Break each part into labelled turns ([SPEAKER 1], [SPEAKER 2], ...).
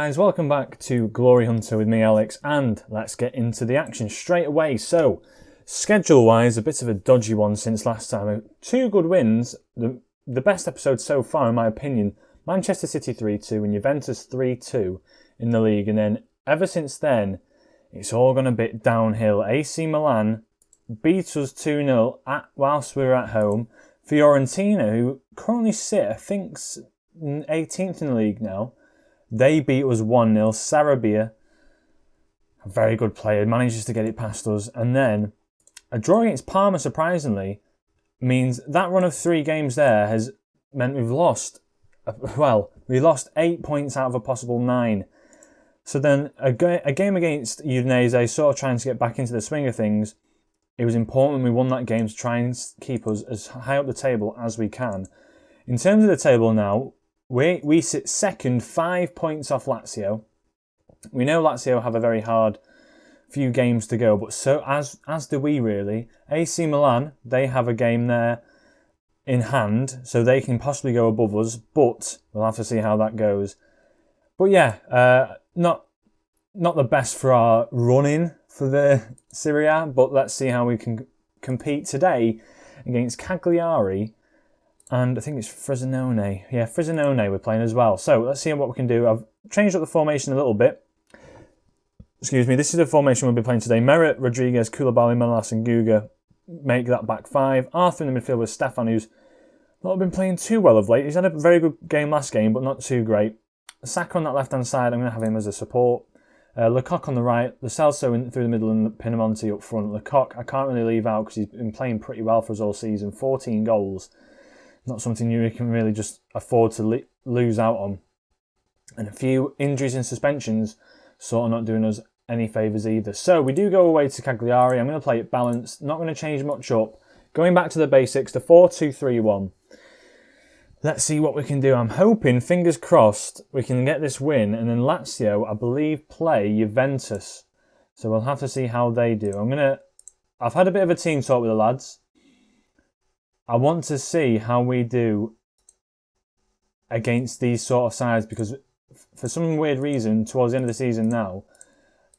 [SPEAKER 1] guys, welcome back to Glory Hunter with me, Alex, and let's get into the action straight away. So, schedule-wise, a bit of a dodgy one since last time. 2 good wins, the best episode so far in my opinion. Manchester City 3-2 and Juventus 3-2 in the league, and then ever since then, it's all gone a bit downhill. AC Milan beat us 2-0 whilst we were at home. Fiorentina, who currently sit, I think, 18th in the league now, they beat us 1-0. Sarabia, a very good player, manages to get it past us. And then a draw against Parma, surprisingly, means that run of 3 games there has meant we've lost. We lost 8 points out of a possible 9. So then a game against Udinese, sort of trying to get back into the swing of things. It was important we won that game to try and keep us as high up the table as we can. In terms of the table now, we sit second, 5 points off Lazio. We know Lazio have a very hard few games to go, but so as do we really. AC Milan, they have a game there in hand, so they can possibly go above us, but we'll have to see how that goes. But yeah, not the best for our running for the Serie A, but let's see how we can compete today against Cagliari. And I think it's Frosinone. Yeah, Frosinone we're playing as well. So let's see what we can do. I've changed up the formation a little bit. Excuse me. This is the formation we'll be playing today. Merritt, Rodriguez, Koulibaly, Manolas and Guga make that back 5. Arthur in the midfield with Stefan, who's not been playing too well of late. He's had a very good game last game, but not too great. Saka on that left-hand side, I'm going to have him as a support. Lecoq on the right, Lo Celso through the middle and Pinamonti up front. Lecoq, I can't really leave out because he's been playing pretty well for us all season. 14 goals. Not something you can really just afford to lose out on. And a few injuries and suspensions sort of not doing us any favours either. So we do go away to Cagliari. I'm going to play it balanced. Not going to change much up. Going back to the basics, the 4-2-3-1. Let's see what we can do. I'm hoping, fingers crossed, we can get this win. And then Lazio, I believe, play Juventus. So we'll have to see how they do. I've had a bit of a team talk with the lads. I want to see how we do against these sort of sides, because for some weird reason, towards the end of the season now,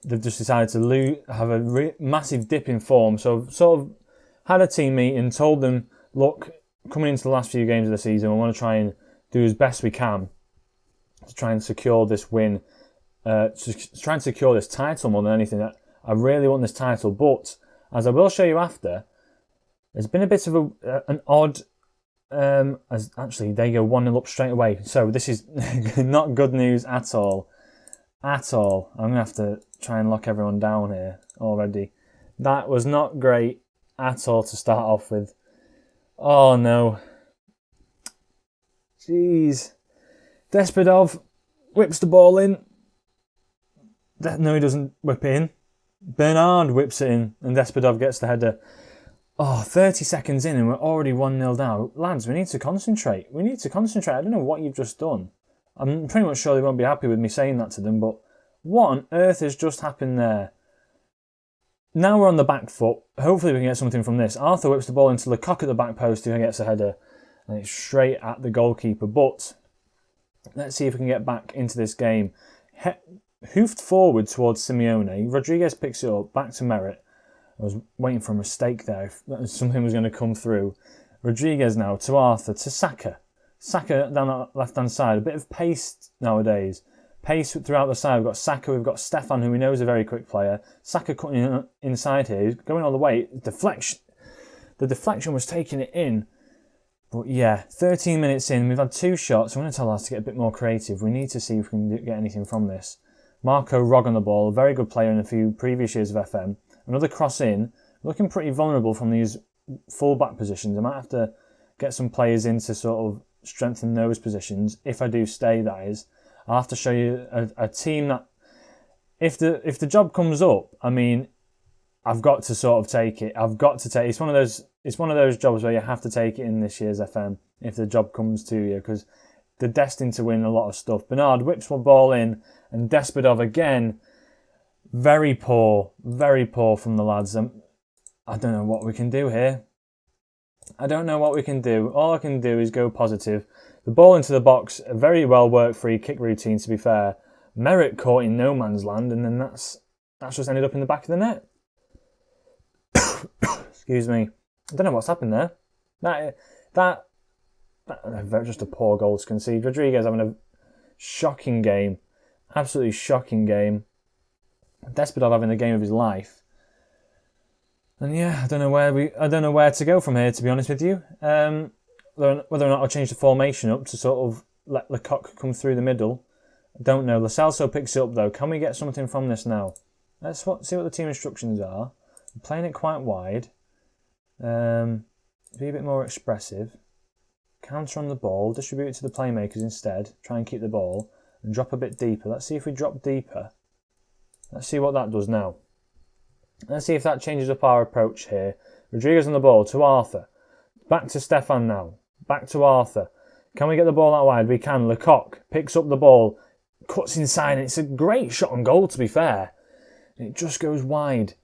[SPEAKER 1] they've just decided to have a massive dip in form. So I've sort of had a team meeting, told them, look, coming into the last few games of the season, we want to try and do as best we can to try and secure this win, to try and secure this title more than anything. I really want this title, but as I will show you after, there's been a bit of an odd, as actually they go 1-0 up straight away. So this is not good news at all. At all. I'm going to have to try and lock everyone down here already. That was not great at all to start off with. Oh no. Jeez. Desperov whips the ball in. No, he doesn't whip it in. Bernard whips it in and Desperov gets the header. 30 seconds in and we're already 1-0 down. Lads, we need to concentrate. I don't know what you've just done. I'm pretty much sure they won't be happy with me saying that to them, but what on earth has just happened there? Now we're on the back foot. Hopefully we can get something from this. Arthur whips the ball into Lecoq at the back post, who gets a header, and it's straight at the goalkeeper. But let's see if we can get back into this game. Hoofed forward towards Simeone. Rodriguez picks it up, back to Merritt. I was waiting for a mistake there. If something was going to come through. Rodriguez now to Arthur, to Saka. Saka down that left-hand side. A bit of pace nowadays. Pace throughout the side. We've got Saka, we've got Stefan, who we know is a very quick player. Saka cutting inside here. He's going all the way. Deflection. The deflection was taking it in. But yeah, 13 minutes in. We've had 2 shots. I'm going to tell us to get a bit more creative. We need to see if we can get anything from this. Marco Rog on the ball. A very good player in a few previous years of FM. Another cross in. Looking pretty vulnerable from these full-back positions. I might have to get some players in to sort of strengthen those positions. If I do stay, that is. I'll have to show you a team that, if the job comes up, I mean, I've got to sort of take it. It's one of those jobs where you have to take it in this year's FM if the job comes to you, because they're destined to win a lot of stuff. Bernard whips one ball in, and Desperov again. Very poor from the lads. I don't know what we can do here. All I can do is go positive. The ball into the box, a very well worked free kick routine to be fair, Merritt caught in no man's land, and then that's just ended up in the back of the net. Excuse me. I don't know what's happened there. That just a poor goal to concede. Rodriguez having a shocking game, absolutely shocking game. Desperate having the game of his life. And yeah, I don't know where to go from here, to be honest with you. Whether or not I'll change the formation up to sort of let Lecoq come through the middle, I don't know. Lo Celso picks it up though. Can we get something from this now? Let's see what the team instructions are. I'm playing it quite wide. Be a bit more expressive. Counter on the ball, distribute it to the playmakers instead. Try and keep the ball and drop a bit deeper. Let's see if we drop deeper. Let's see what that does now. Let's see if that changes up our approach here. Rodriguez on the ball to Arthur. Back to Stefan now. Back to Arthur. Can we get the ball out wide? We can. Lecoq picks up the ball, cuts inside. It's a great shot on goal, to be fair. It just goes wide.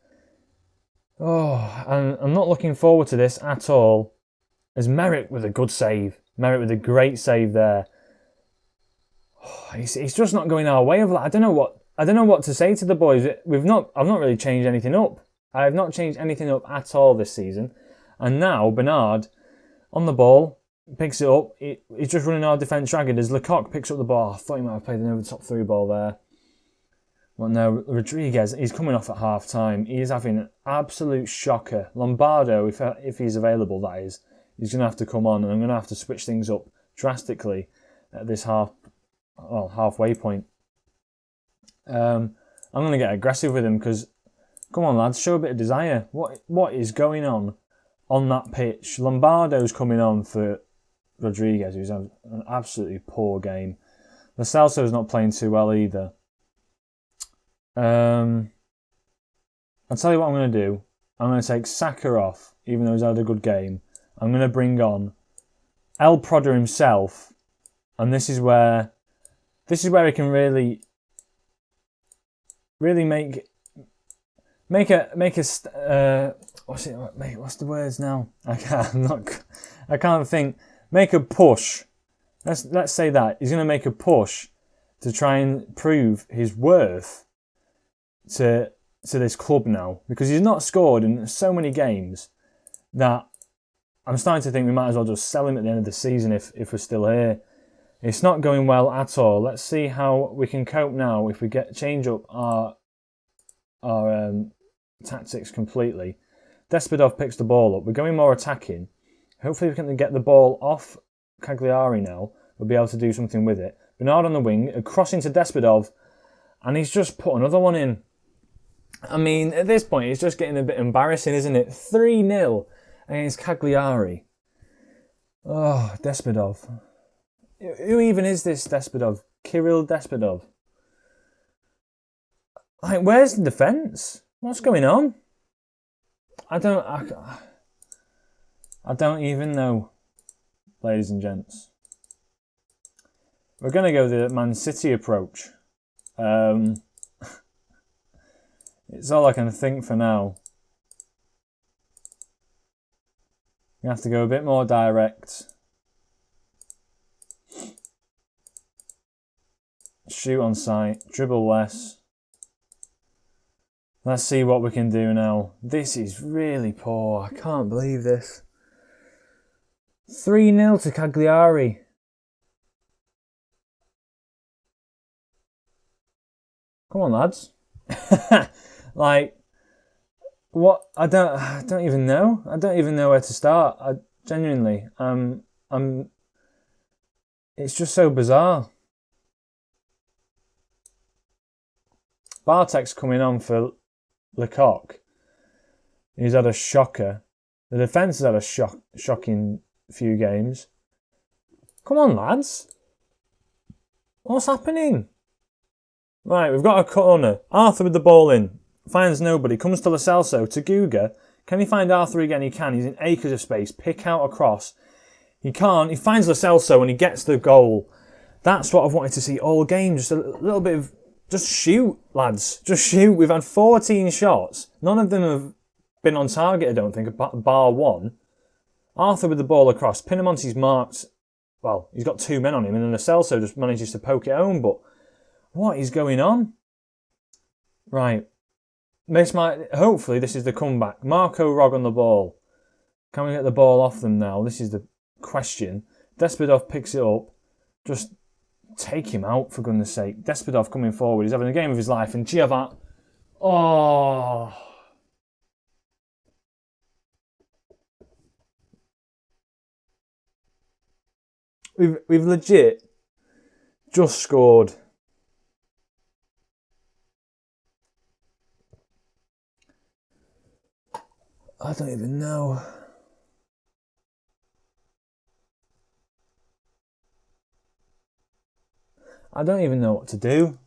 [SPEAKER 1] Oh, and I'm not looking forward to this at all. There's Merritt with a good save. Merritt with a great save there. Oh, he's just not going our way. I don't know what to say to the boys. I've not really changed anything up. I have not changed anything up at all this season. And now Bernard on the ball picks it up. He's just running our defence ragged as Lecoq picks up the ball. I thought he might have played an over the top through ball there. Well, no, Rodriguez, he's coming off at half time. He is having an absolute shocker. Lombardo, if he's available, that is, he's going to have to come on, and I'm going to have to switch things up drastically at this halfway point. I'm going to get aggressive with him because, come on lads, show a bit of desire. What is going on that pitch? Lombardo's coming on for Rodriguez, who's had an absolutely poor game. Lo Celso's not playing too well either. I'll tell you what I'm going to do. I'm going to take Saka off, even though he's had a good game. I'm going to bring on El Prodder himself, and this is where he can really make a what's the words now? I can't think. Make a push. Let's say that he's going to make a push to try and prove his worth to this club now, because he's not scored in so many games that I'm starting to think we might as well just sell him at the end of the season if we're still here. It's not going well at all. Let's see how we can cope now if we change up our tactics completely. Despadov picks the ball up. We're going more attacking. Hopefully we can get the ball off Cagliari now. We'll be able to do something with it. Bernard on the wing, a cross into Despadov, and he's just put another one in. I mean, at this point, it's just getting a bit embarrassing, isn't it? 3-0 against Cagliari. Oh, Despadov. Who even is this Despadov? Kirill Despadov. Like, where's the defence? What's going on? I don't even know, ladies and gents. We're going to go the Man City approach. It's all I can think for now. You have to go a bit more direct. Shoot on sight, dribble less. Let's see what we can do now. This is really poor. I can't believe this. 3-0 to Cagliari. Come on, lads. Like, what? I don't even know. I don't even know where to start. Genuinely, it's just so bizarre. Bartek's coming on for Lecoq. He's had a shocker. The defence has had a shocking few games. Come on, lads. What's happening? Right, we've got a corner. Arthur with the ball in. Finds nobody. Comes to Lo Celso. To Guga. Can he find Arthur again? He can. He's in acres of space. Pick out a cross. He can't. He finds Lo Celso and he gets the goal. That's what I've wanted to see all game. Just a little bit of... Just shoot, lads. Just shoot. We've had 14 shots. None of them have been on target, I don't think, bar one. Arthur with the ball across. Pinamonti's marked... Well, he's got two men on him, and then Lo Celso just manages to poke it home, but What is going on? Right. Hopefully this is the comeback. Marco Rog on the ball. Can we get the ball off them now? This is the question. Despodov picks it up. Just take him out, for goodness sake. Despodov coming forward. He's having a game of his life. And Giovat. Oh. We've legit just scored. I don't even know. I don't even know what to do.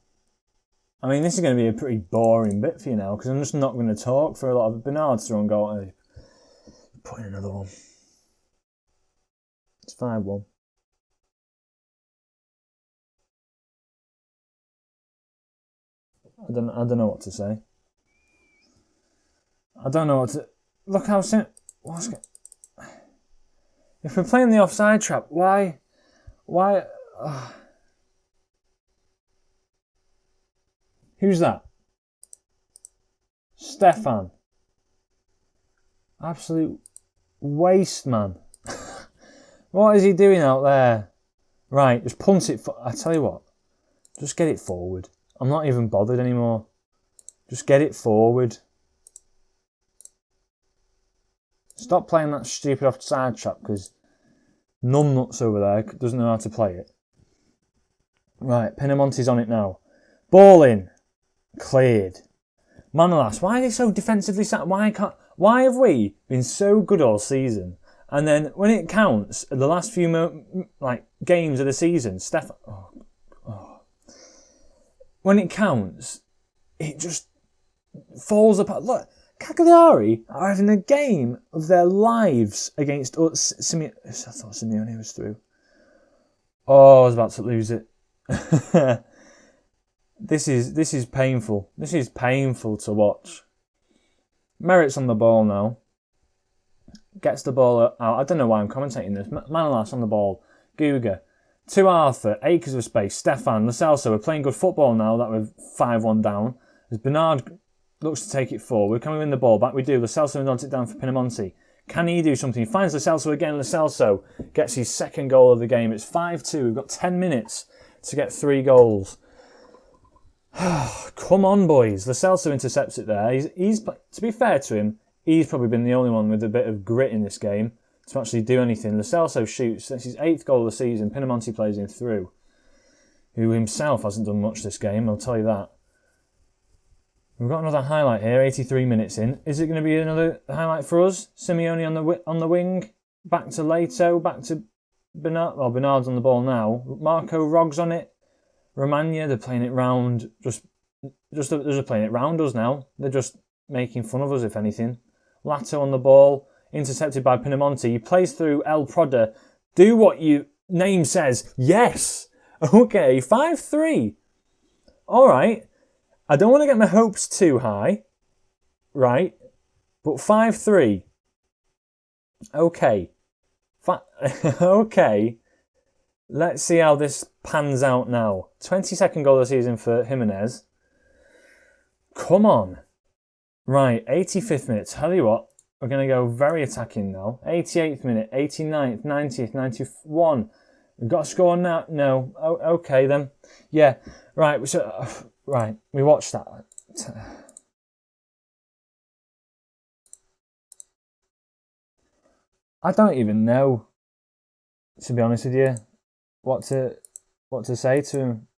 [SPEAKER 1] I mean, this is going to be a pretty boring bit for you now because I'm just not going to talk for a lot of Bernard's throw and goal. Put in another one. It's 5-1. I don't know what to say. I don't know what to... Look how simple... If we're playing the offside trap, why... Who's that? Stefan. Absolute waste, man. What is he doing out there? Right, just punt it... I tell you what. Just get it forward. I'm not even bothered anymore. Just get it forward. Stop playing that stupid offside trap because numbnuts over there doesn't know how to play it. Right, Pinamonti's on it now. Ball in. Cleared. Manolas, why are they so defensively sat? Why have we been so good all season? And then when it counts, the last few games of the season, when it counts, it just falls apart. Look, Cagliari are having a game of their lives against us. I thought Simeone was through. Oh, I was about to lose it. This is painful. This is painful to watch. Merritt's on the ball now. Gets the ball out. I don't know why I'm commentating this. Manolas on the ball. Guga. To Arthur. Acres of space. Stefan. Lo Celso are playing good football now that we're 5-1 down. As Bernard looks to take it forward. Can we win the ball back? We do. Lo Celso nods it down for Pinamonti. Can he do something? He finds Lo Celso again. Lo Celso gets his second goal of the game. It's 5-2. We've got 10 minutes to get 3 goals. Come on, boys. Lo Celso intercepts it there. He's to be fair to him, he's probably been the only one with a bit of grit in this game to actually do anything. Lo Celso shoots. That's his 8th goal of the season. Pinamonti plays him through, who himself hasn't done much this game, I'll tell you that. We've got another highlight here, 83 minutes in. Is it going to be another highlight for us? Simeone on the wing. Back to Leto. Back to Bernard. Well, Bernard's on the ball now. Marco Rog's on it. Romagna, they're playing it round. They're just playing it round us now. They're just making fun of us, if anything. Lato on the ball. Intercepted by Pinamonti. He plays through El Proda. Do what your name says. Yes! Okay, 5-3. Alright. I don't want to get my hopes too high. Right. But 5-3. Okay. Okay. Let's see how this pans out now. 22nd goal of the season for Haymanager. Come on. Right, 85th minute. Tell you what, we're going to go very attacking now. 88th minute, 89th, 90th, 91. We've got to score now. No. Oh, okay then. Yeah. Right. So, right. We watched that. I don't even know, to be honest with you, what to say to him.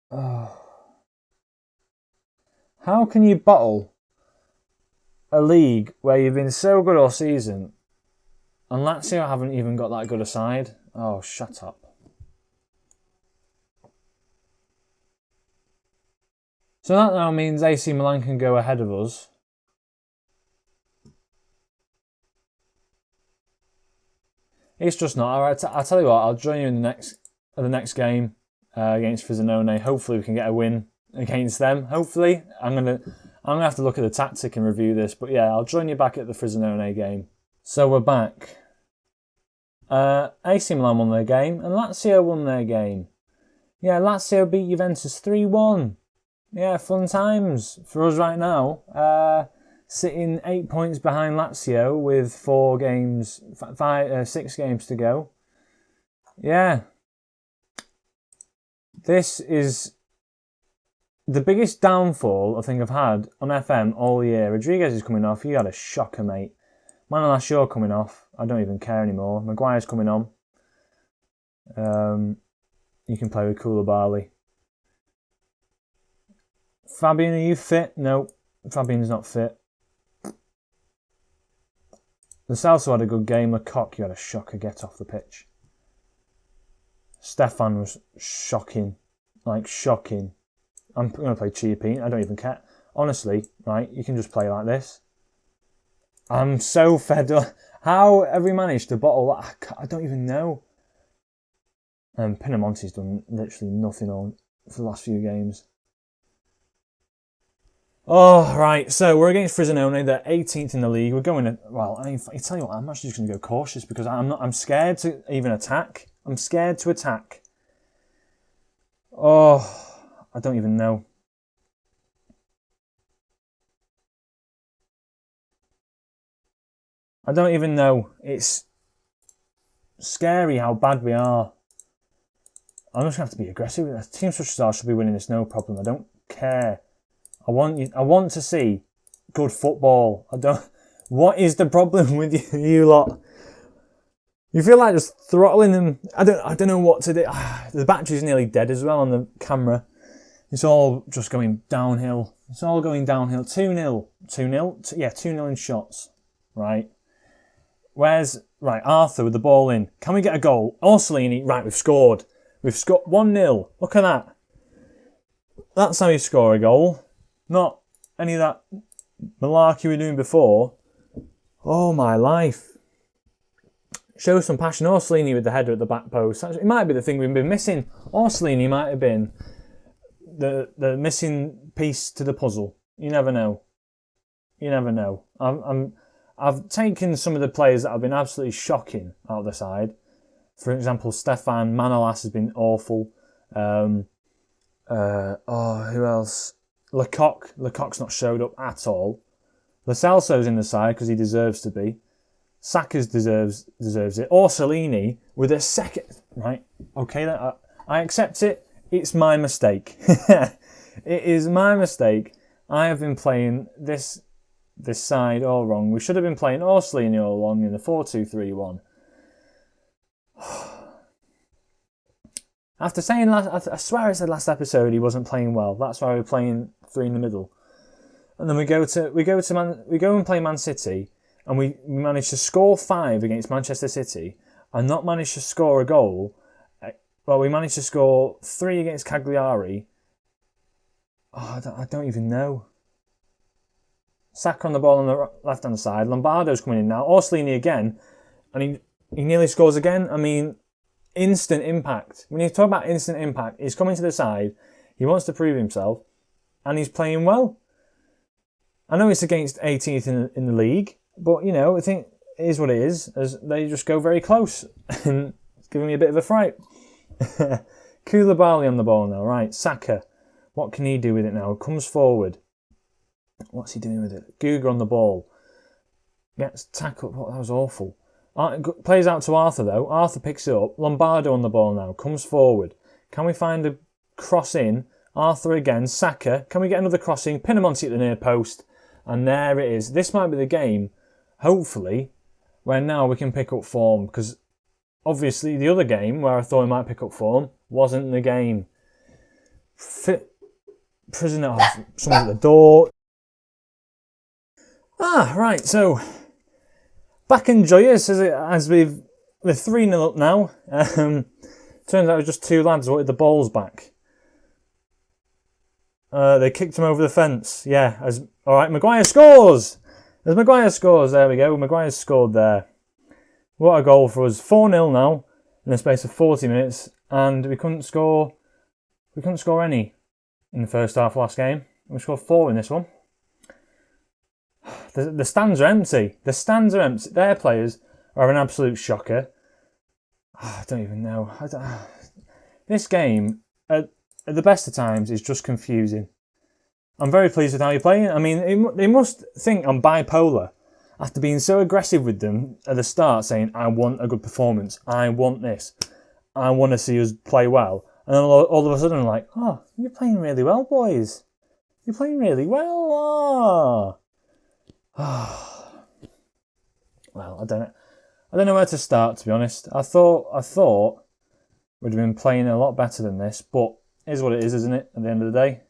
[SPEAKER 1] Oh. How can you bottle a league where you've been so good all season and Lazio haven't even got that good a side? Oh, shut up. So that now means AC Milan can go ahead of us. It's just not. All right, I'll tell you what, I'll join you in the next game against Frosinone. Hopefully we can get a win against them. Hopefully. I'm gonna have to look at the tactic and review this. But yeah, I'll join you back at the Frosinone game. So we're back. AC Milan won their game, and Lazio won their game. Yeah, Lazio beat Juventus 3-1. Yeah, fun times for us right now. Sitting 8 points behind Lazio with 6 games to go. Yeah. This is the biggest downfall I think I've had on FM all year. Rodriguez is coming off. You had a shocker, mate. Manolas, you're coming off. I don't even care anymore. Maguire's coming on. You can play with Koulibaly. Fabian, are you fit? No, Fabian's not fit. The Celso had a good game. Lecoq, you had a shocker. Get off the pitch. Stefan was shocking. Like, shocking. I'm going to play cheapy. I don't even care. Honestly, right, you can just play like this. I'm so fed up. How have we managed to bottle that? I don't even know. Pinamonti's done literally nothing on for the last few games. Oh, right. So we're against Frosinone. They're 18th in the league. We're going. Well, I tell you what. I'm actually just going to go cautious because I'm scared to even attack. I'm scared to attack. Oh, I don't even know. I don't even know. It's scary how bad we are. I'm just going to have to be aggressive. A team such as ours should be winning this, no problem. I don't care. I want to see good football. What is the problem with you lot? You feel like just throttling them. I don't know what to do. The battery's nearly dead as well on the camera. It's all just going downhill. It's all going downhill. 2-0. 2-0? Yeah, 2-0 in shots. Right. Right, Arthur with the ball in. Can we get a goal? Orsolini. Right, we've scored. We've scored 1-0. Look at that. That's how you score a goal. Not any of that malarkey we were doing before. Oh, my life. Show some passion. Orsolini with the header at the back post. It might be the thing we've been missing. Orsolini might have been the missing piece to the puzzle. You never know. You never know. I've taken some of the players that have been absolutely shocking out of the side. For example, Stefan Manolas has been awful. Who else? Lecoq's not showed up at all. Lo Celso's in the side because he deserves to be. Saka deserves it. Orsolini with a second. Right, okay, I accept it. It's my mistake. It is my mistake. I have been playing this side all wrong. We should have been playing Orsolini all along in the 4-2-3-1. After saying I swear I said last episode he wasn't playing well. That's why we're playing 3 in the middle. And then we go and play Man City, and we manage to score 5 against Manchester City, and not manage to score a goal. Well, we managed to score 3 against Cagliari. Oh, I don't even know. Saka on the ball on the left-hand side. Lombardo's coming in now. Orsolini again. And he nearly scores again. I mean, instant impact. When you talk about instant impact, he's coming to the side. He wants to prove himself. And he's playing well. I know it's against 18th in the league. But, you know, I think it is what it is. As they just go very close. And it's giving me a bit of a fright. Koulibaly on the ball now. Right, Saka. What can he do with it now? Comes forward. What's he doing with it? Guga on the ball. Gets tackled. Oh, that was awful. Plays out to Arthur, though. Arthur picks it up. Lombardo on the ball now. Comes forward. Can we find a cross in? Arthur again. Saka. Can we get another crossing? Pinamonti at the near post. And there it is. This might be the game, hopefully, where now we can pick up form. Because obviously the other game, where I thought we might pick up form, wasn't the game. Prisoner. Someone at the door. Right, so back and joyous as we're 3-0 up now. Turns out it was just 2 lads who wanted the balls back. They kicked him over the fence. Yeah, alright, Maguire scores! As Maguire scores, there we go. Maguire's scored there. What a goal for us. 4-0 now in the space of 40 minutes, and we couldn't score any in the first half of last game. We scored 4 in this one. The stands are empty. The stands are empty. Their players are an absolute shocker. I don't even know. This game, at the best of times, is just confusing. I'm very pleased with how you're playing. I mean, they must think I'm bipolar after being so aggressive with them at the start, saying, I want a good performance. I want this. I want to see us play well. And then all of a sudden, I'm like, oh, you're playing really well, boys. You're playing really well. Oh. Well, I don't know where to start, to be honest. I thought we'd have been playing a lot better than this, but it is what it is, isn't it? At the end of the day,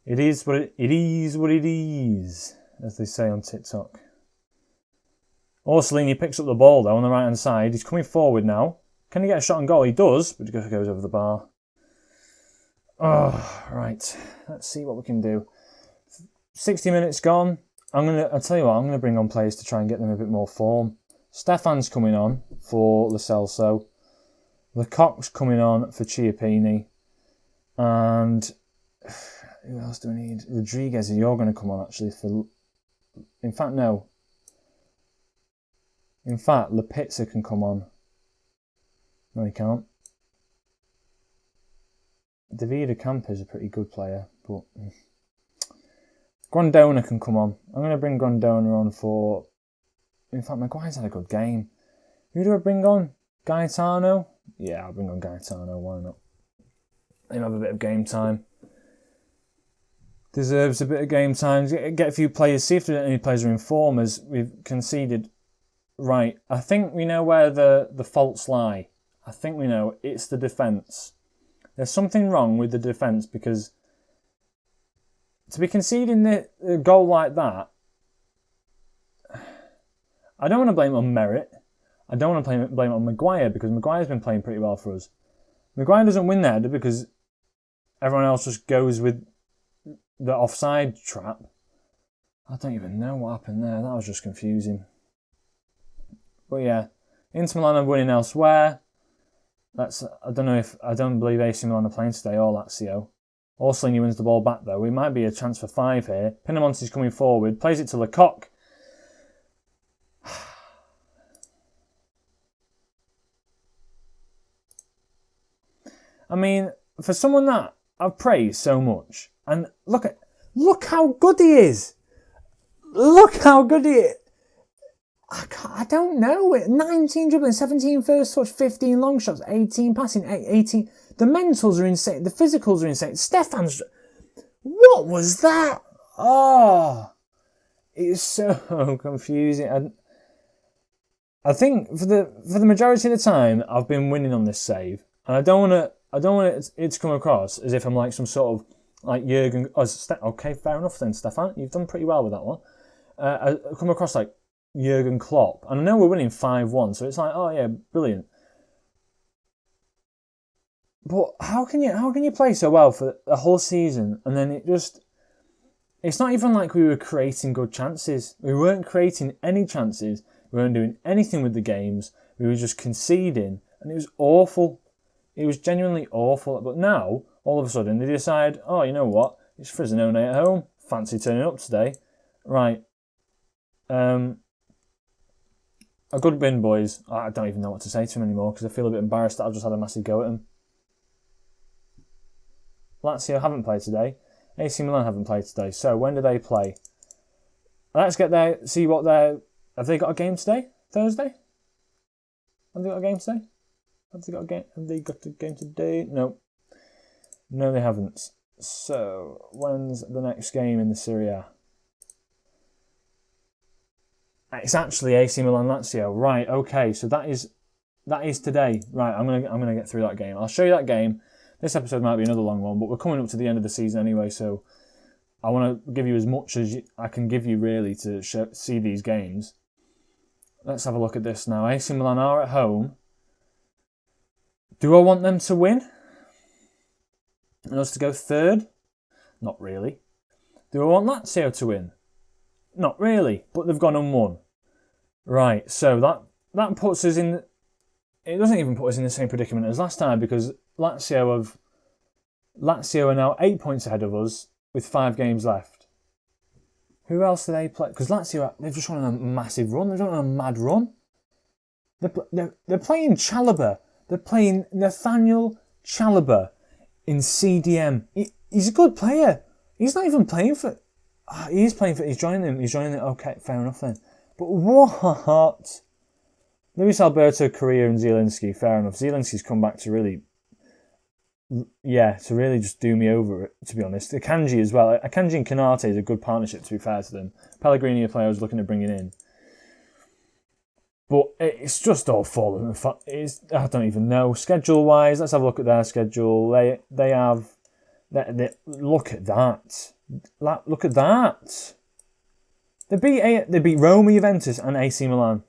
[SPEAKER 1] it is what it is, as they say on TikTok. Orsolini picks up the ball though on the right hand side. He's coming forward now. Can he get a shot on goal? He does, but it goes over the bar. Oh, right. Let's see what we can do. 60 minutes gone. I'll tell you what, I'm gonna bring on players to try and get them a bit more form. Stefan's coming on for Lo Celso. Lecoq's coming on for Chiappini. And who else do we need? Rodriguez, you're going to come on actually for... In fact, no. In fact, Lapizza can come on. No, he can't. David Camp is a pretty good player, but... Grondona can come on. I'm going to bring Grondona on for... In fact, Maguire's had a good game. Who do I bring on? Gaetano? Yeah, I'll bring on Gaetano, why not? Let him have a bit of game time. Deserves a bit of game time. Get a few players, see if there are any players are in form as we've conceded. Right, I think we know where the faults lie. I think we know. It's the defence. There's something wrong with the defence because to be conceding a goal like that, I don't want to blame it on merit. I don't want to blame it on Maguire because Maguire's been playing pretty well for us. Maguire doesn't win there because everyone else just goes with the offside trap. I don't even know what happened there. That was just confusing. But yeah, Inter Milan are winning elsewhere. I don't believe AC Milan are playing today or Lazio. Orsolini wins the ball back though. It might be a chance for 5 here. Pinamonti's coming forward, plays it to Lecoq. I mean, for someone that I've praised so much, and look how good he is. Look how good he is. I don't know. 19 dribbling, 17 first touch, 15 long shots, 18 passing, 18. The mentals are insane. The physicals are insane. Stefan's... What was that? Oh, it's so confusing. I think for the majority of the time, I've been winning on this save, and I don't want it to come across as if I'm like some sort of like Jurgen. Okay, fair enough then, Stefan. You've done pretty well with that one. I come across like Jurgen Klopp, and I know we're winning 5-1, so it's like, oh yeah, brilliant. But how can you play so well for a whole season and then it's not even like we were creating good chances. We weren't creating any chances. We weren't doing anything with the games. We were just conceding, and it was awful. It was genuinely awful. But now, all of a sudden, they decide, oh, you know what? It's Frosinone at home. Fancy turning up today. Right. A good win, boys. I don't even know what to say to him anymore because I feel a bit embarrassed that I've just had a massive go at him. Lazio haven't played today. AC Milan haven't played today. So when do they play? Let's get there. See what they're... Have they got a game today? Thursday? Have they got a game today? Have they got a game today? No. No, they haven't. So when's the next game in the Serie A? It's actually AC Milan Lazio. Right, okay, so that is today. Right, I'm gonna get through that game. I'll show you that game. This episode might be another long one, but we're coming up to the end of the season anyway, so I want to give you as much as I can give you really to see these games. Let's have a look at this now. AC Milan are at home. Do I want them to win? And us to go third? Not really. Do I want Lazio to win? Not really, but they've gone and won. Right, so that puts us in... It doesn't even put us in the same predicament as last time because Lazio are now 8 points ahead of us with 5 games left. Who else do they play? Because Lazio, they've just run on a massive run. They've run on a mad run. They're playing Chalobah. They're playing Nathaniel Chalobah in CDM. He's a good player. He's not even playing for... He's playing for... He's joining it. Okay, fair enough then. But what? Luis Alberto, Correa and Zielinski, fair enough. Zielinski's come back to really... Yeah, to really just do me over, to be honest. Akanji as well. Akanji and Kanate is a good partnership, to be fair to them. Pellegrini, a player I was looking at bringing in. But it's just all falling. I don't even know. Schedule-wise, let's have a look at their schedule. They have... look at that. Look at that. They beat Roma, Juventus and AC Milan.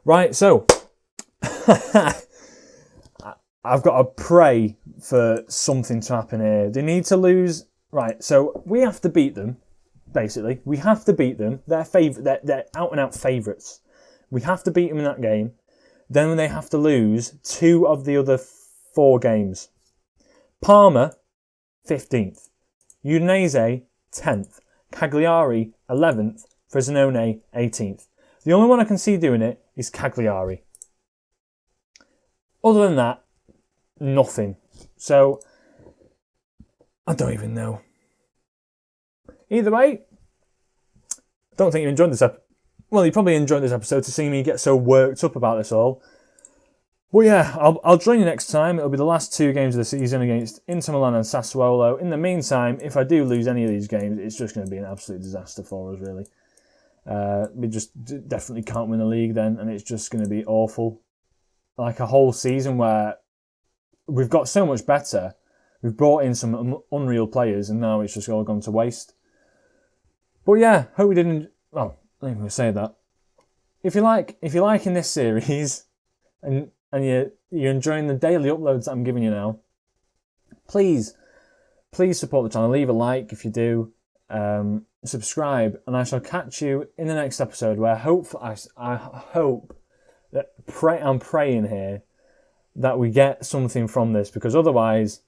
[SPEAKER 1] Right, so I've got to pray for something to happen here. They need to lose. Right, so we have to beat them, basically. We have to beat them. They're out-and-out favourites. We have to beat them in that game. Then they have to lose 2 of the other 4 games. Parma, 15th. Udinese, 10th. Cagliari, 11th. Frosinone, 18th. The only one I can see doing it is Cagliari. Other than that, nothing. So, I don't even know. Either way, I don't think you enjoyed this episode. Well, you probably enjoyed this episode to see me get so worked up about this all. But yeah, I'll join you next time. It'll be the last 2 games of the season against Inter Milan and Sassuolo. In the meantime, if I do lose any of these games, it's just going to be an absolute disaster for us, really. We just definitely can't win the league then, and it's just going to be awful. Like a whole season where we've got so much better, we've brought in some unreal players, and now it's just all gone to waste. But yeah, hope we didn't. Well, I'm not even going to say that. If you're liking this series, and you're enjoying the daily uploads that I'm giving you now, please support the channel. Leave a like if you do. Subscribe, and I shall catch you in the next episode where I hope that I'm praying here that we get something from this, because otherwise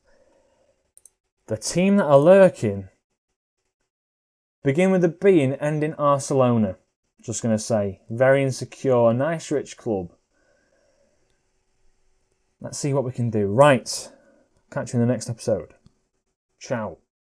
[SPEAKER 1] the team that are lurking begin with a B and end in Barcelona. Just going to say, very insecure, nice rich club. Let's see what we can do. Right, catch you in the next episode. Ciao.